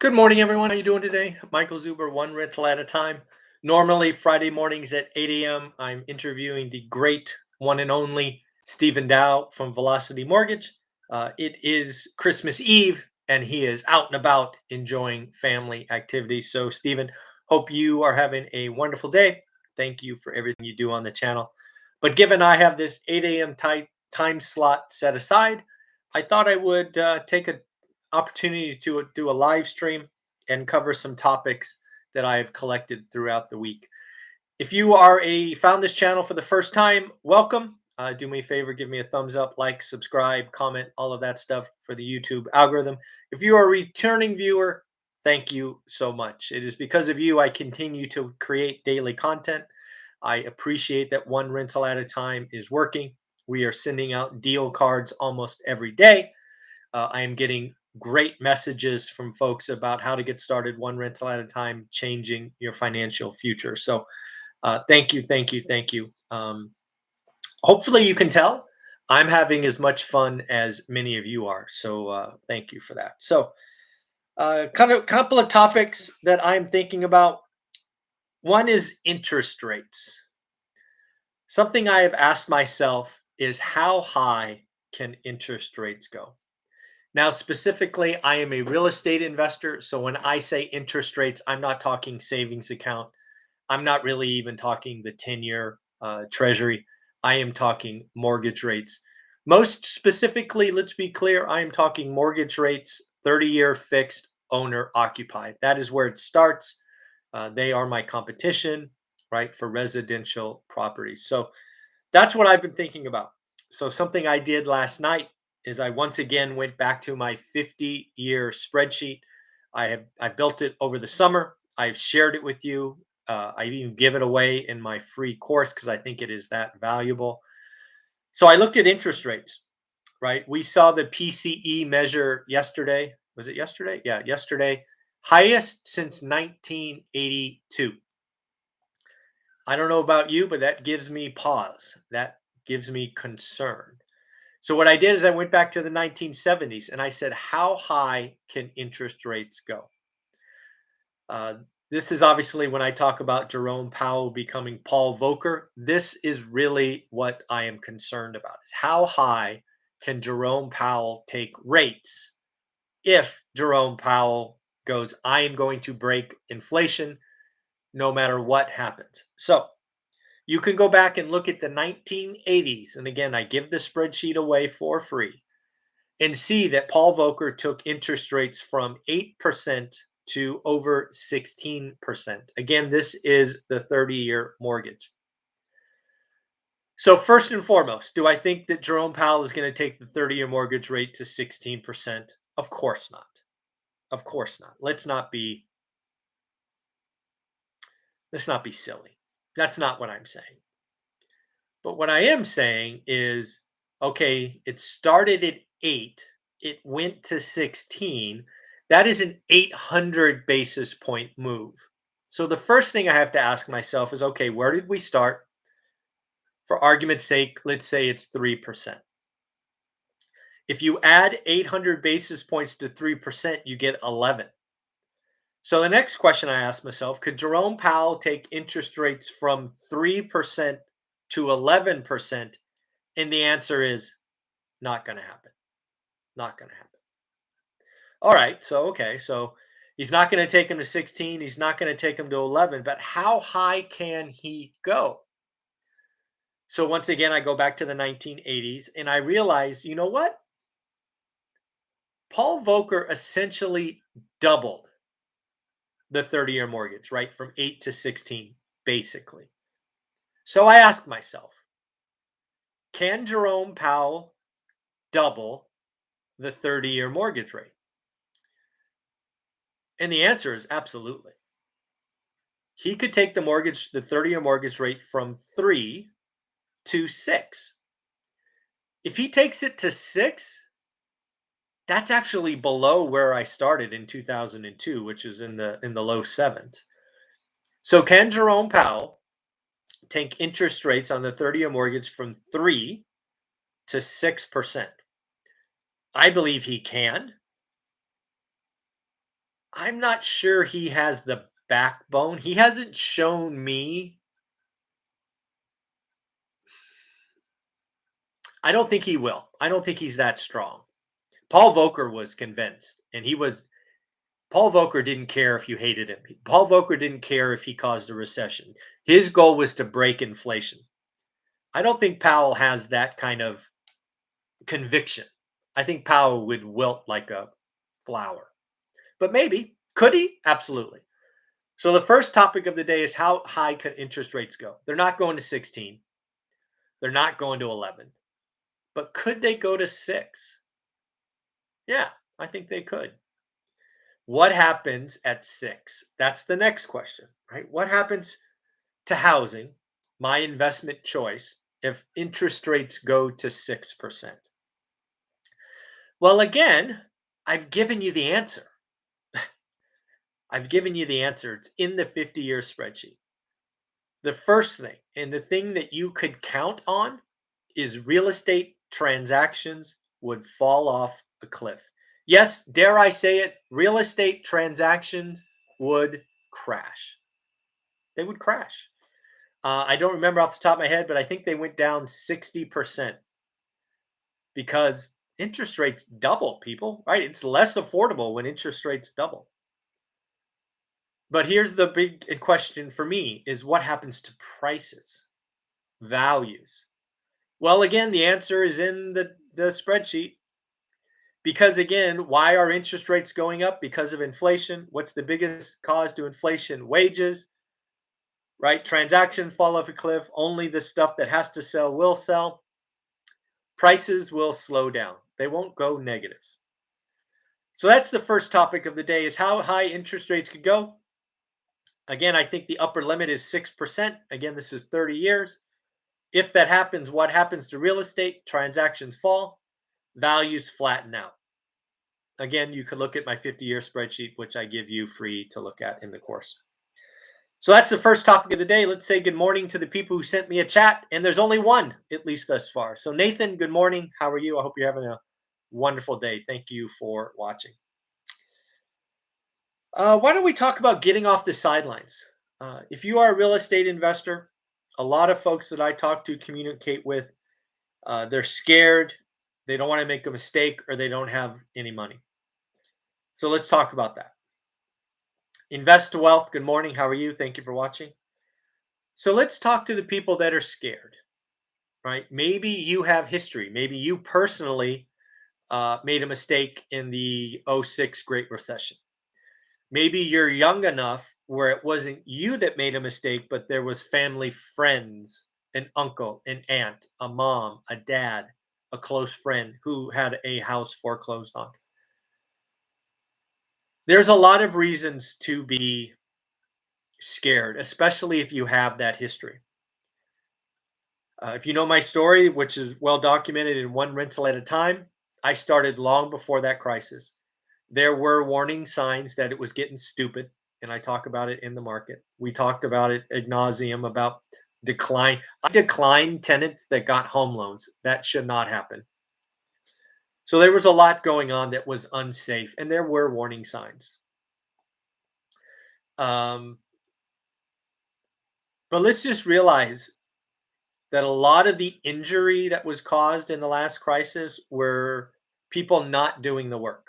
Good morning, everyone. How you doing today? Michael Zuber, one rental at a time. Normally, Friday mornings at 8 a.m., I'm interviewing the great one and only Stephen Dow from Velocity Mortgage. It is Christmas Eve, and he is out and about enjoying family activities. So, Stephen, hope you are having a wonderful day. Thank you for everything you do on the channel. But given I have this 8 a.m. time slot set aside, I thought I would take an opportunity to do a live stream and cover some topics that I have collected throughout the week. If you found this channel for the first time, welcome. Do me a favor, give me a thumbs up, like, subscribe, comment, all of that stuff for the YouTube algorithm. If you are a returning viewer, thank you so much. It is because of you I continue to create daily content. I appreciate that one rental at a time is working. We are sending out deal cards almost every day. I am getting great messages from folks about how to get started one rental at a time, changing your financial future. So thank you, thank you, thank you. Hopefully you can tell I'm having as much fun as many of you are. So thank you for that. So kind of couple of topics that I'm thinking about. One is interest rates. Something I have asked myself is how high can interest rates go? Now, specifically, I am a real estate investor. So when I say interest rates, I'm not talking savings account. I'm not really even talking the 10-year treasury. I am talking mortgage rates. Most specifically, let's be clear, I am talking mortgage rates, 30-year fixed owner occupied. That is where it starts. They are my competition, right, for residential properties. So that's what I've been thinking about. So something I did last night is I once again went back to my 50-year spreadsheet. I built it over the summer. I've shared it with you. I even give it away in my free course because I think it is that valuable. So I looked at interest rates, right? We saw the PCE measure yesterday. Was it yesterday? Yeah, yesterday. Highest since 1982. I don't know about you, but that gives me pause. That gives me concern. So what I did is I went back to the 1970s and I said, how high can interest rates go? Uh, this is obviously when I talk about Jerome Powell becoming Paul Volcker. This is really what I am concerned about: is how high can Jerome Powell take rates if Jerome Powell goes, I am going to break inflation no matter what happens. So you can go back and look at the 1980s. And again, I give the spreadsheet away for free and see that Paul Volcker took interest rates from 8% to over 16%. Again, this is the 30-year mortgage. So first and foremost, do I think that Jerome Powell is going to take the 30-year mortgage rate to 16%? Of course not. Of course not. Let's not be silly. That's not what I'm saying. But what I am saying is, okay, it started at 8, it went to 16. That is an 800 basis point move. So the first thing I have to ask myself is, okay, where did we start? For argument's sake, let's say it's 3%. If you add 800 basis points to 3%, you get 11. So the next question I ask myself, could Jerome Powell take interest rates from 3% to 11%? And the answer is not going to happen. Not going to happen. All right. So, okay. So he's not going to take him to 16. He's not going to take him to 11. But how high can he go? So once again, I go back to the 1980s and I realize, you know what? Paul Volcker essentially doubled the 30-year mortgage, right? From 8 to 16, basically. So I ask myself, can Jerome Powell double the 30-year mortgage rate? And the answer is absolutely. He could take the 30-year mortgage rate from 3 to 6. If he takes it to 6, that's actually below where I started in 2002, which is in the low 7s. So can Jerome Powell take interest rates on the 30-year mortgage from 3 to 6%? I believe he can. I'm not sure he has the backbone. He hasn't shown me. I don't think he will. I don't think he's that strong. Paul Volcker was convinced, and Paul Volcker didn't care if you hated him. Paul Volcker didn't care if he caused a recession. His goal was to break inflation. I don't think Powell has that kind of conviction. I think Powell would wilt like a flower. But maybe. Could he? Absolutely. So the first topic of the day is how high could interest rates go? They're not going to 16. They're not going to 11. But could they go to 6? Yeah, I think they could. What happens at 6? That's the next question, right? What happens to housing, my investment choice, if interest rates go to 6%? Well, again, I've given you the answer. I've given you the answer. It's in the 50-year spreadsheet. The first thing, and the thing that you could count on, is real estate transactions would fall off a cliff. Yes, dare I say it, real estate transactions would crash. They would crash. I don't remember off the top of my head, but I think they went down 60% because interest rates double, people, right? It's less affordable when interest rates double. But here's the big question for me is what happens to prices, values? Well, again, the answer is in the spreadsheet. Because again, why are interest rates going up? Because of inflation. What's the biggest cause to inflation? Wages, right? Transactions fall off a cliff. Only the stuff that has to sell will sell. Prices will slow down. They won't go negative. So that's the first topic of the day is how high interest rates could go. Again, I think the upper limit is 6%. Again, this is 30 years. If that happens, what happens to real estate? Transactions fall, values flatten out. Again, you could look at my 50-year spreadsheet, which I give you free to look at in the course. So that's the first topic of the day. Let's say good morning to the people who sent me a chat. And there's only one, at least thus far. So Nathan, good morning. How are you? I hope you're having a wonderful day. Thank you for watching. Why don't we talk about getting off the sidelines? If you are a real estate investor, a lot of folks that I talk to communicate with, they're scared, they don't want to make a mistake, or they don't have any money. So let's talk about that. Invest to Wealth, good morning. How are you? Thank you for watching. So let's talk to the people that are scared, right? Maybe you have history. Maybe you personally made a mistake in the '06 Great Recession. Maybe you're young enough where it wasn't you that made a mistake, but there was family, friends, an uncle, an aunt, a mom, a dad, a close friend who had a house foreclosed on. There's a lot of reasons to be scared, especially if you have that history. If you know my story, which is well documented in One Rental at a Time, I started long before that crisis. There were warning signs that it was getting stupid, and I talk about it in the market. We talked about it ad nauseum about decline. I declined tenants that got home loans. That should not happen. So there was a lot going on that was unsafe, and there were warning signs. Um, but let's just realize that a lot of the injury that was caused in the last crisis were people not doing the work.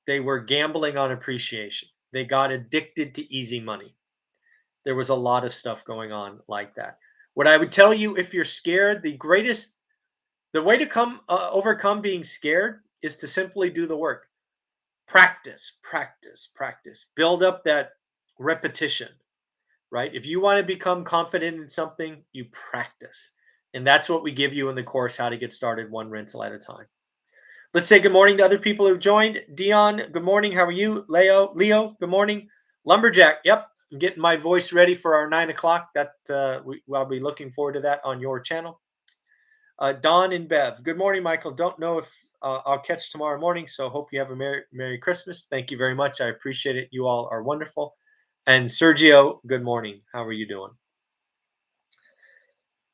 They were gambling on appreciation. They got addicted to easy money. There was a lot of stuff going on like that. What I would tell you if you're scared, the way to overcome being scared is to simply do the work. Practice, practice, practice. Build up that repetition, right? If you want to become confident in something, you practice. And that's what we give you in the course, How to Get Started One Rental at a Time. Let's say good morning to other people who've joined. Dion, good morning. How are you? Leo, good morning. Lumberjack, yep. I'm getting my voice ready for our 9 o'clock. I'll be looking forward to that on your channel. Don and Bev, good morning, Michael. Don't know if I'll catch tomorrow morning, so hope you have a Merry Christmas. Thank you very much. I appreciate it. You all are wonderful. And Sergio, good morning. How are you doing?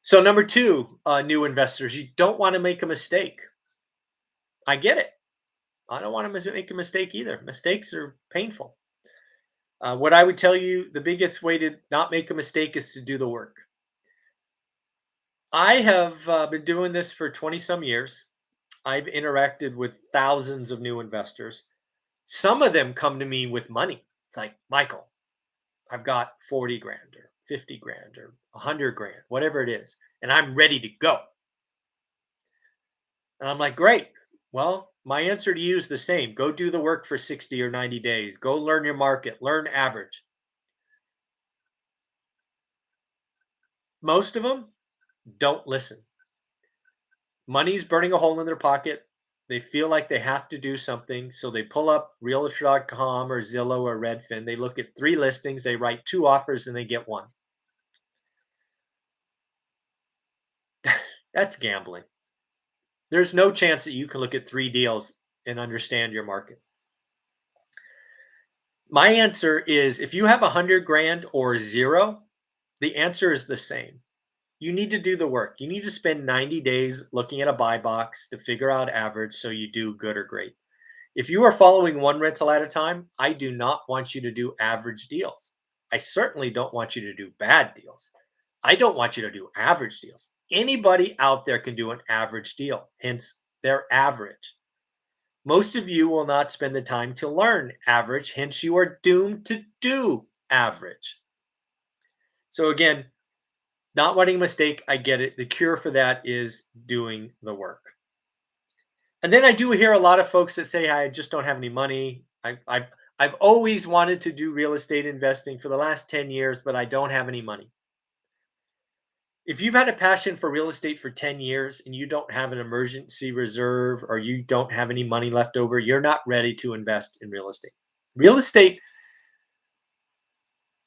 So number two, new investors, you don't want to make a mistake. I get it. I don't want to make a mistake either. Mistakes are painful. What I would tell you, the biggest way to not make a mistake is to do the work. I have been doing this for 20 some years. I've interacted with thousands of new investors. Some of them come to me with money. It's like, Michael, I've got 40 grand or 50 grand or 100 grand, whatever it is, and I'm ready to go. And I'm like, great. Well, my answer to you is the same. Go do the work for 60 or 90 days. Go learn your market, learn average. Most of them don't listen. Money's burning a hole in their pocket. They feel like they have to do something. So they pull up realtor.com or Zillow or Redfin. They look at 3 listings, they write 2 offers, and they get 1. That's gambling. There's no chance that you can look at 3 deals and understand your market. My answer is if you have 100 grand or 0, the answer is the same. You need to do the work. You need to spend 90 days looking at a buy box to figure out average so you do good or great. If you are following one rental at a time, I do not want you to do average deals. I certainly don't want you to do bad deals. I don't want you to do average deals. Anybody out there can do an average deal, hence they're average. Most of you will not spend the time to learn average, hence you are doomed to do average. So again, not wanting a mistake, I get it. The cure for that is doing the work. And then I do hear a lot of folks that say, I just don't have any money. I've always wanted to do real estate investing for the last 10 years, but I don't have any money. If you've had a passion for real estate for 10 years and you don't have an emergency reserve or you don't have any money left over, you're not ready to invest in real estate. Real estate,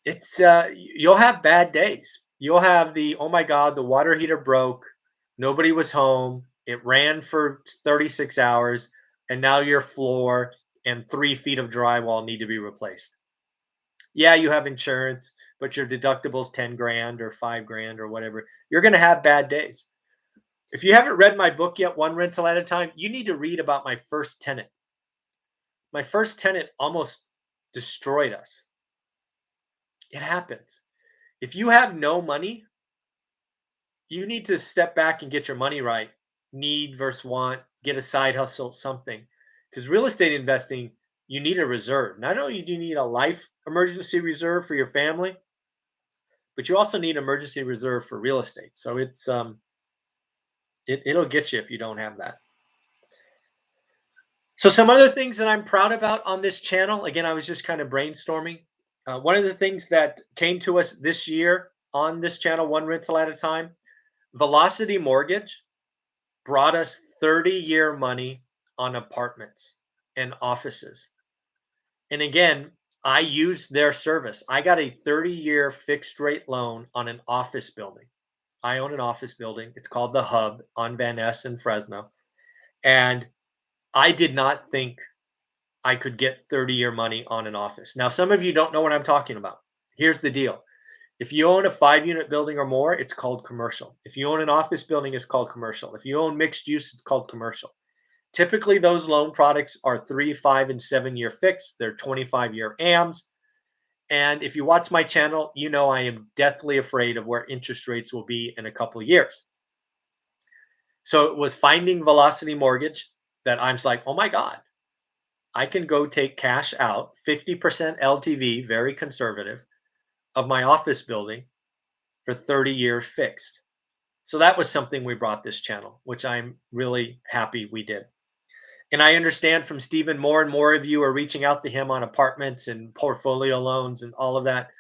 it's you'll have bad days. You'll have the, oh my God, the water heater broke, nobody was home, it ran for 36 hours, and now your floor and 3 feet of drywall need to be replaced. Yeah, you have insurance, but your deductible's 10 grand or 5 grand or whatever. You're going to have bad days. If you haven't read my book yet, One Rental at a Time, you need to read about my first tenant. My first tenant almost destroyed us. It happens. If you have no money, you need to step back and get your money right. Need versus want, get a side hustle, something. Because real estate investing, you need a reserve. Not only do you need a life emergency reserve for your family, but you also need emergency reserve for real estate. So it'll get you if you don't have that. So some other things that I'm proud about on this channel. Again, I was just kind of brainstorming. One of the things that came to us this year on this channel, One Rental at a Time, Velocity Mortgage brought us 30-year money on apartments and offices. And again, I used their service. I got a 30-year fixed rate loan on an office building. I own an office building. It's called The Hub on Van Ness in Fresno. And I did not think I could get 30-year money on an office. Now, some of you don't know what I'm talking about. Here's the deal. If you own a 5-unit building or more, it's called commercial. If you own an office building, it's called commercial. If you own mixed use, it's called commercial. Typically, those loan products are 3, 5, and 7-year fixed. They're 25-year AMs. And if you watch my channel, you know I am deathly afraid of where interest rates will be in a couple of years. So it was finding Velocity Mortgage that I'm just like, oh my God, I can go take cash out, 50% LTV, very conservative, of my office building for 30 years fixed. So that was something we brought this channel, which I'm really happy we did. And I understand from Stephen, more and more of you are reaching out to him on apartments and portfolio loans and all of that.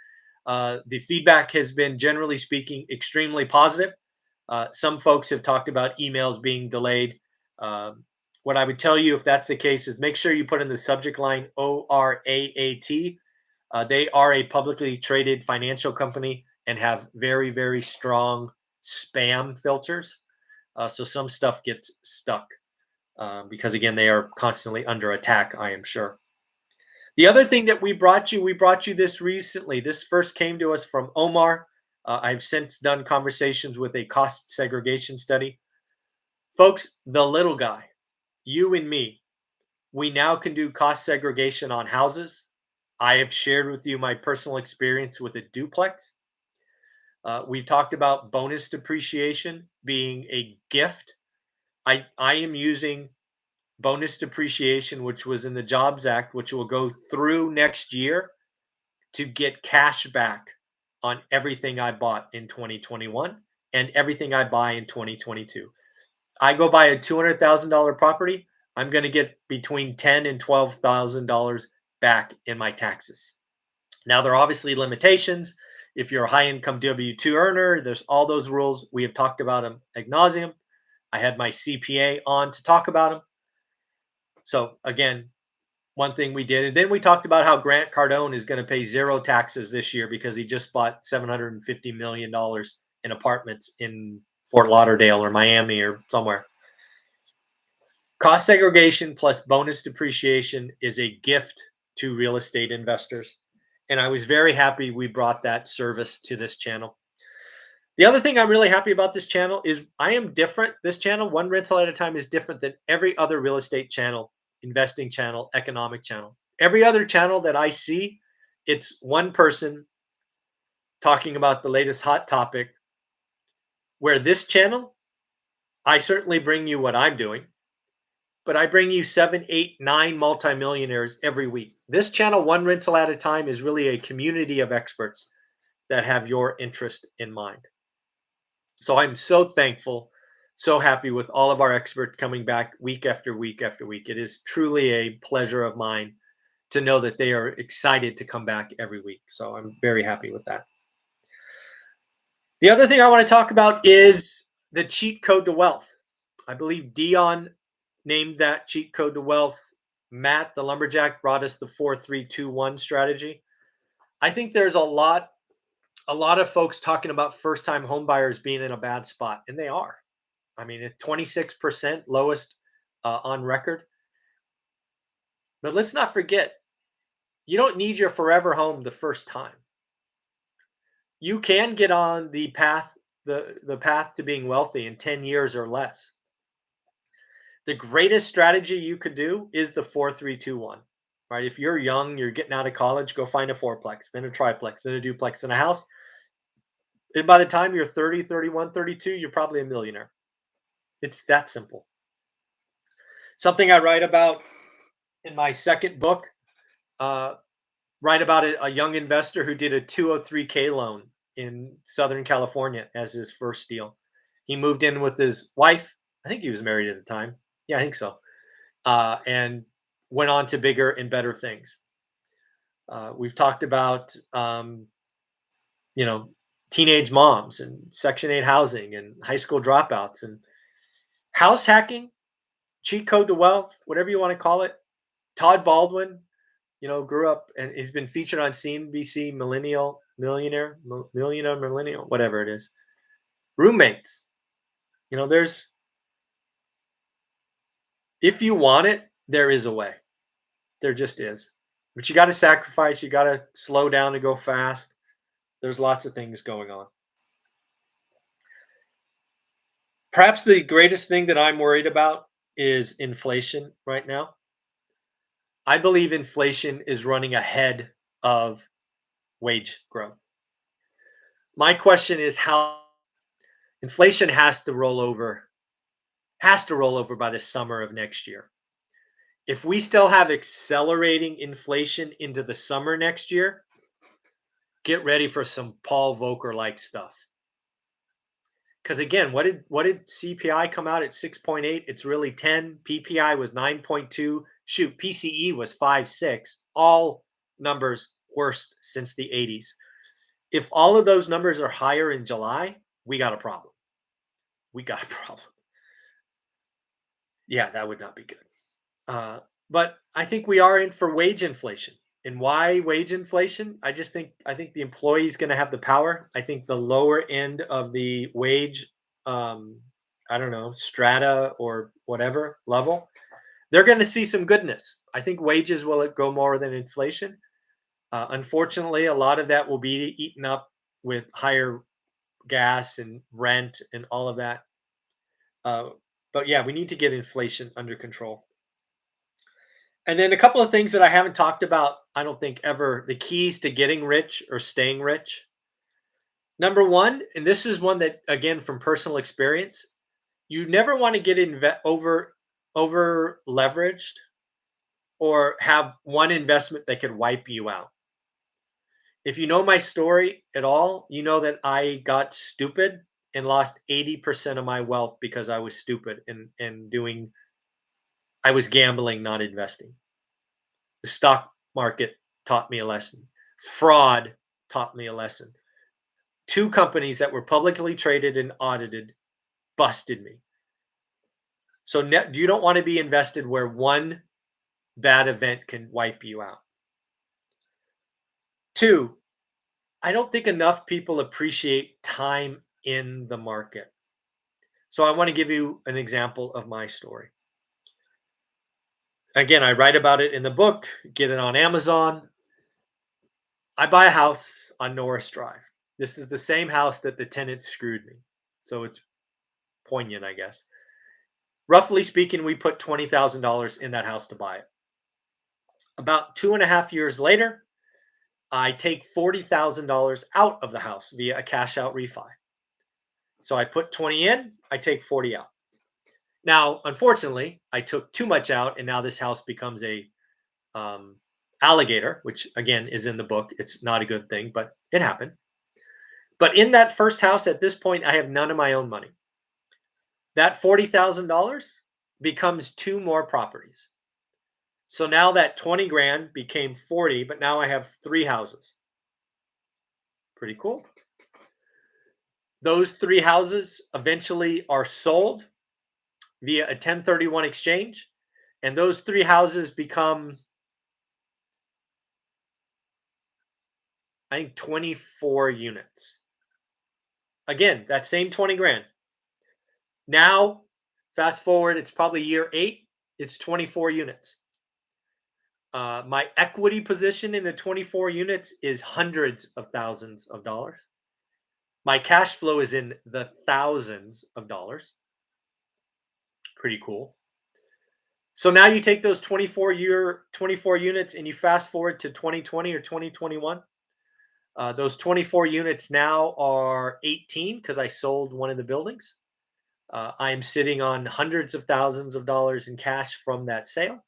The feedback has been, generally speaking, extremely positive. Some folks have talked about emails being delayed. What I would tell you, if that's the case, is make sure you put in the subject line ORAAT. They are a publicly traded financial company and have very, very strong spam filters. So some stuff gets stuck because, again, they are constantly under attack, I am sure. The other thing that we brought you this recently. This first came to us from Omar. I've since done conversations with a cost segregation study. Folks, the little guy, you and me, We now can do cost segregation on houses. I have shared with you my personal experience with a duplex. We've talked about bonus depreciation being a gift. I am using bonus depreciation, which was in the Jobs Act, which will go through next year to get cash back on everything I bought in 2021 and everything I buy in 2022. I go buy a $200,000 property, I'm going to get between $10,000 and $12,000 back in my taxes. Now, there are obviously limitations. If you're a high income W 2 earner, there's all those rules. We have talked about them ad nauseum. I had my CPA on to talk about them. So, again, one thing we did. And then we talked about how Grant Cardone is going to pay zero taxes this year because he just bought $750 million in apartments in Fort Lauderdale or Miami or somewhere. Cost segregation plus bonus depreciation is a gift to real estate investors. And I was very happy we brought that service to this channel. The other thing I'm really happy about this channel is I am different. This channel, One Rental at a Time, is different than every other real estate channel, investing channel, economic channel. Every other channel that I see, it's one person talking about the latest hot topic. Where this channel, I certainly bring you what I'm doing, but I bring you 7, 8, 9 multimillionaires every week. This channel, One Rental at a Time, is really a community of experts that have your interest in mind. So I'm so thankful, so happy with all of our experts coming back week after week after week. It is truly a pleasure of mine to know that they are excited to come back every week. So I'm very happy with that. The other thing I want to talk about is the cheat code to wealth. I believe Dion named that cheat code to wealth. Matt, the lumberjack, brought us the 4-3-2-1 strategy. I think there's a lot of folks talking about first-time homebuyers being in a bad spot, and they are. I mean, at 26%, lowest on record. But let's not forget, you don't need your forever home the first time. You can get on the path, the path to being wealthy in 10 years or less. The greatest strategy you could do is the 4-3-2-1. Right? If you're young, you're getting out of college, go find a fourplex, then a triplex, then a duplex, and a house. And by the time you're 30, 31, 32, you're probably a millionaire. It's that simple. Something I write about in my second book, write about a young investor who did a 203K loan in Southern California as his first deal. He moved in with his wife. I think he was married at the time. Yeah, I think so. And went on to bigger and better things. We've talked about, teenage moms and Section 8 housing and high school dropouts and house hacking, cheat code to wealth, whatever you want to call it. Todd Baldwin, grew up and he's been featured on CNBC Millionaire, Millennial, whatever it is. Roommates. If you want it, there is a way. There just is. But you got to sacrifice. You got to slow down to go fast. There's lots of things going on. Perhaps the greatest thing that I'm worried about is inflation right now. I believe inflation is running ahead of wage growth. My question is how inflation has to roll over by the summer of next year. If we still have accelerating inflation into the summer next year, get ready for some Paul Volcker-like stuff. Because again, what did CPI come out at 6.8? It's really 10. PPI was 9.2. Shoot, PCE was 5.6. All numbers worst since the 80s. If all of those numbers are higher in July, we got a problem. Yeah, that would not be good. But I think we are in for wage inflation. And why wage inflation? I think the employee is going to have the power. I think the lower end of the wage, strata or whatever level, they're going to see some goodness. I think wages will go more than inflation. Unfortunately, a lot of that will be eaten up with higher gas and rent and all of that. But yeah, we need to get inflation under control. And then a couple of things that I haven't talked about, I don't think ever, the keys to getting rich or staying rich. Number one, and this is one that again from personal experience, you never want to get over leveraged or have one investment that could wipe you out. If you know my story at all, you know that I got stupid and lost 80% of my wealth because I was stupid and doing I was gambling, not investing. The stock market taught me a lesson. Fraud taught me a lesson. Two companies that were publicly traded and audited busted me. So you don't want to be invested where one bad event can wipe you out. Two, I don't think enough people appreciate time in the market. So I want to give you an example of my story. Again, I write about it in the book, get it on Amazon. I buy a house on Norris Drive. This is the same house that the tenant screwed me. So it's poignant, I guess. Roughly speaking, we put $20,000 in that house to buy it. About 2.5 years later, I take $40,000 out of the house via a cash out refi. So I put 20 in, I take 40 out. Now, unfortunately, I took too much out, and now this house becomes a alligator, which again is in the book. It's not a good thing, but it happened. But in that first house, at this point, I have none of my own money. That $40,000 becomes two more properties. So now that 20 grand became 40, but now I have three houses. Pretty cool. Those three houses eventually are sold via a 1031 exchange, and those three houses become, I think, 24 units. Again, that same 20 grand. Now, fast forward, it's probably year 8, it's 24 units. My equity position in the 24 units is hundreds of thousands of dollars. My cash flow is in the thousands of dollars. Pretty cool. So now you take those 24 units and you fast forward to 2020 or 2021. Those 24 units now are 18 because I sold one of the buildings. I am sitting on hundreds of thousands of dollars in cash from that sale.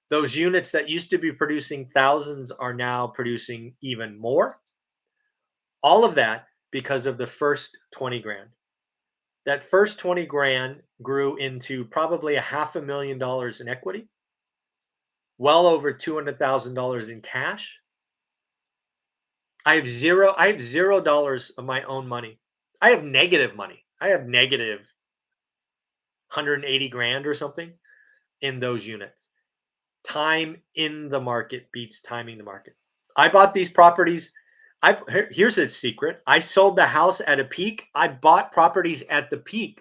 Those units that used to be producing thousands are now producing even more. All of that because of the first 20 grand. That first 20 grand grew into probably $500,000 in equity, well over $200,000 in cash. I have $0 of my own money. I have negative money. I have negative 180 grand or something in those units. Time in the market beats timing the market. I bought these properties. Here's a secret. I sold the house at a peak. I bought properties at the peak.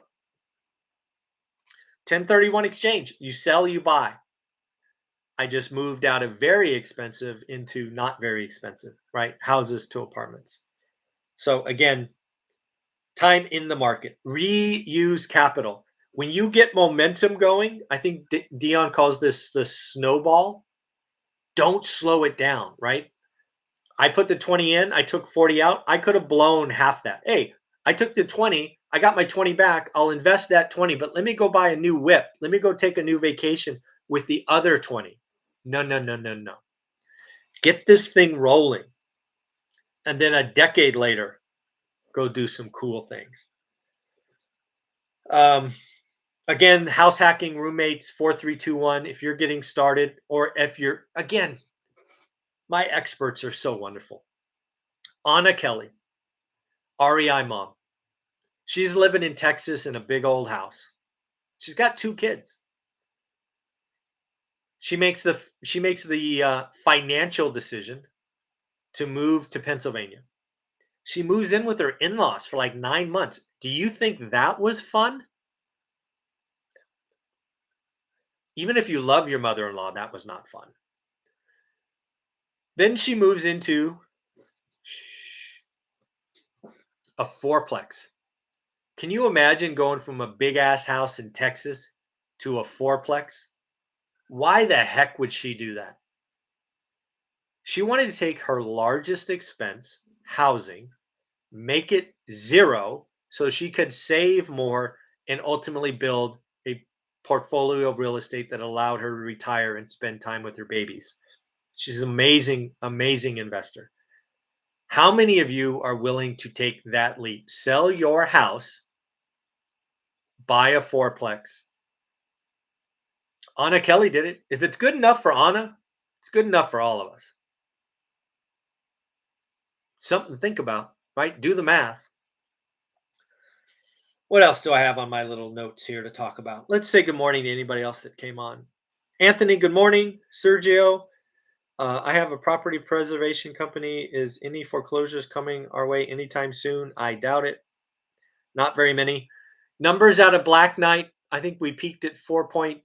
1031 exchange. You sell, you buy. I just moved out of very expensive into not very expensive, right? Houses to apartments. So again, time in the market. Reuse capital. When you get momentum going, I think Dion calls this the snowball. Don't slow it down, right? I put the 20 in, I took 40 out. I could have blown half that. Hey, I took the 20, I got my 20 back. I'll invest that 20, but let me go buy a new whip. Let me go take a new vacation with the other 20. No, no, no, no, no. Get this thing rolling. And then a decade later, go do some cool things. Again, house hacking, roommates, 4321. If you're getting started, or if you're, again, my experts are so wonderful. Anna Kelly, REI mom. She's living in Texas in a big old house. She's got 2 kids. She makes the financial decision to move to Pennsylvania. She moves in with her in-laws for like 9 months. Do you think that was fun? Even if you love your mother-in-law, that was not fun. Then she moves into a fourplex. Can you imagine going from a big ass house in Texas to a fourplex? Why the heck would she do that? She wanted to take her largest expense, housing, make it zero so she could save more and ultimately build a portfolio of real estate that allowed her to retire and spend time with her babies. She's an amazing, amazing investor. How many of you are willing to take that leap? Sell your house, buy a fourplex. Anna Kelly did it. If it's good enough for Anna, it's good enough for all of us. Something to think about, right? Do the math. What else do I have on my little notes here to talk about? Let's say good morning to anybody else that came on. Anthony, good morning. Sergio, I have a property preservation company. Is any foreclosures coming our way anytime soon? I doubt it. Not very many. Numbers out of Black Knight, I think we peaked at 4.8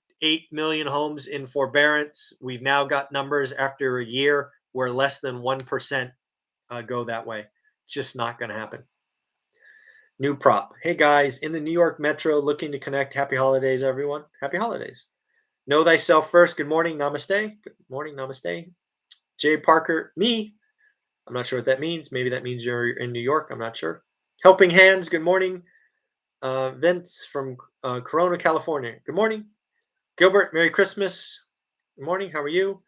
million homes in forbearance. We've now got numbers after a year where less than 1% go that way. It's just not going to happen. New prop. Hey guys, in the New York Metro looking to connect. Happy holidays, everyone. Happy holidays. Know thyself first. Good morning. Namaste. Good morning. Namaste. Jay Parker, me. I'm not sure what that means. Maybe that means you're in New York. I'm not sure. Helping Hands. Good morning. Vince from Corona, California. Good morning. Gilbert, Merry Christmas. Good morning. How are you?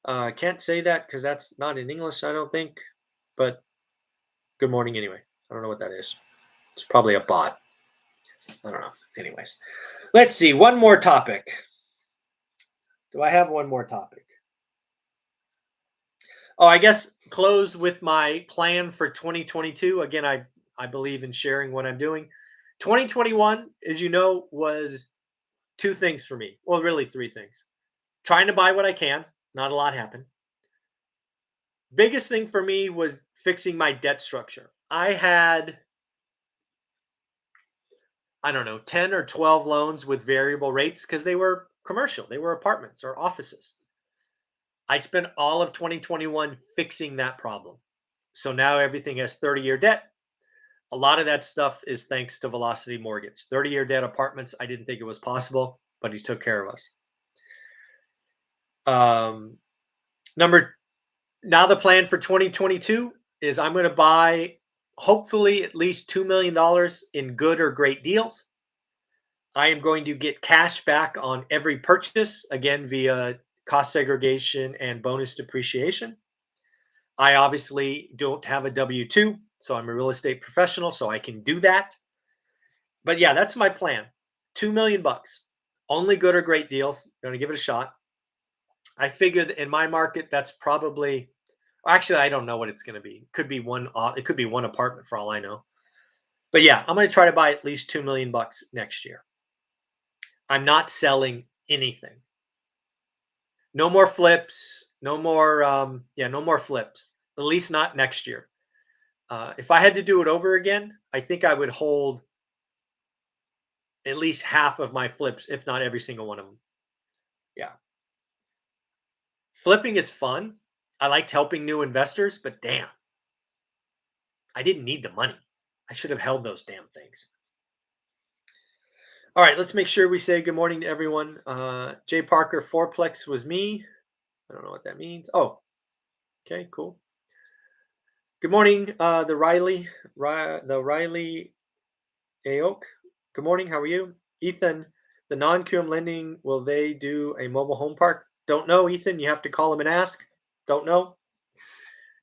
Can't say that because that's not in English, I don't think. But good morning anyway. I don't know what that is. It's probably a bot. I don't know. Anyways, let's see. One more topic. Do I have one more topic? Oh, I guess close with my plan for 2022. Again, I believe in sharing what I'm doing. 2021, as you know, was two things for me. Well, really three things. Trying to buy what I can. Not a lot happened. Biggest thing for me was fixing my debt structure. I had, I don't know, 10 or 12 loans with variable rates because they were commercial, they were apartments or offices. I spent all of 2021 fixing that problem. So now everything has 30-year debt. A lot of that stuff is thanks to Velocity Mortgage. 30-year debt apartments, I didn't think it was possible, but he took care of us. Number Now the plan for 2022 is I'm going to buy hopefully at least $2 million in good or great deals. I am going to get cash back on every purchase, again, via cost segregation and bonus depreciation. I obviously don't have a W-2, so I'm a real estate professional, so I can do that. But yeah, that's my plan. 2 million bucks. Only good or great deals. Going to give it a shot. I figure that in my market, that's probably, actually, I don't know what it's going to be. It could be one. It could be one apartment for all I know. But yeah, I'm going to try to buy at least 2 million bucks next year. I'm not selling anything. No more flips. No more. No more flips. At least not next year. If I had to do it over again, I think I would hold at least half of my flips, if not every single one of them. Yeah. Flipping is fun. I liked helping new investors, but damn, I didn't need the money. I should have held those damn things. All right, let's make sure we say good morning to everyone. Jay Parker, fourplex was me. I don't know what that means. Oh, okay, cool. Good morning, the Riley Aok. Good morning. How are you, Ethan? The non-QM lending, will they do a mobile home park? Don't know, Ethan. You have to call them and ask. Don't know.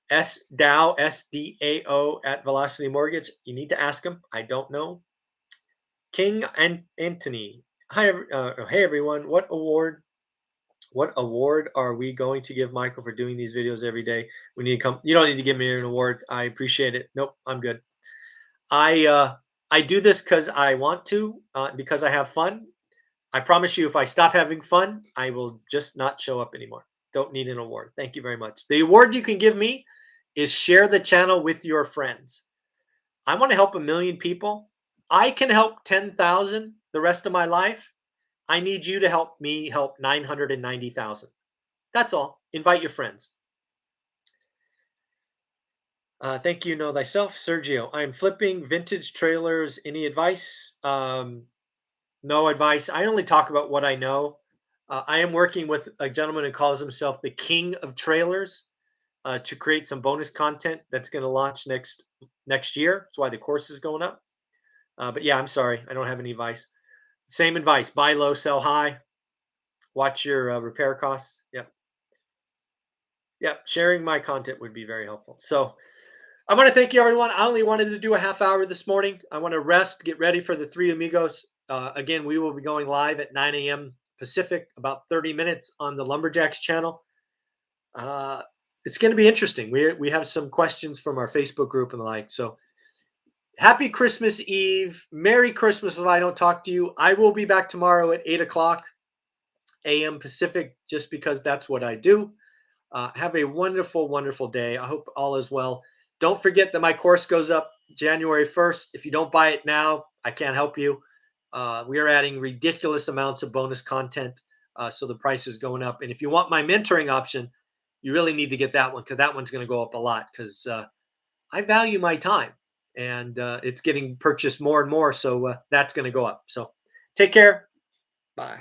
SDAO at Velocity Mortgage. You need to ask them. I don't know. King and Anthony. Hi, hey everyone. What award are we going to give Michael for doing these videos every day? We need to come. You don't need to give me an award. I appreciate it. Nope, I'm good. I do this because I want to, because I have fun. I promise you, if I stop having fun, I will just not show up anymore. Don't need an award. Thank you very much. The award you can give me is share the channel with your friends. I want to help 1 million people. I can help 10,000 the rest of my life. I need you to help me help 990,000. That's all. Invite your friends. Thank you, know thyself, Sergio. I am flipping vintage trailers. Any advice? No advice. I only talk about what I know. I am working with a gentleman who calls himself the King of Trailers to create some bonus content that's going to launch next year. That's why the course is going up. But yeah, I'm sorry, I don't have any advice. Same advice: buy low, sell high. Watch your repair costs. Yep, yep. Sharing my content would be very helpful. So I want to thank you, everyone. I only wanted to do a half hour this morning. I want to rest, get ready for the Three Amigos. Again, we will be going live at 9 a.m. Pacific, about 30 minutes on the Lumberjacks channel. It's going to be interesting. We have some questions from our Facebook group and the like. So happy Christmas Eve. Merry Christmas if I don't talk to you. I will be back tomorrow at 8 o'clock a.m. Pacific, just because that's what I do. Have a wonderful, wonderful day. I hope all is well. Don't forget that my course goes up January 1st. If you don't buy it now, I can't help you. We are adding ridiculous amounts of bonus content. So the price is going up. And if you want my mentoring option, you really need to get that one, because that one's going to go up a lot, because I value my time, and it's getting purchased more and more. So that's going to go up. So take care. Bye.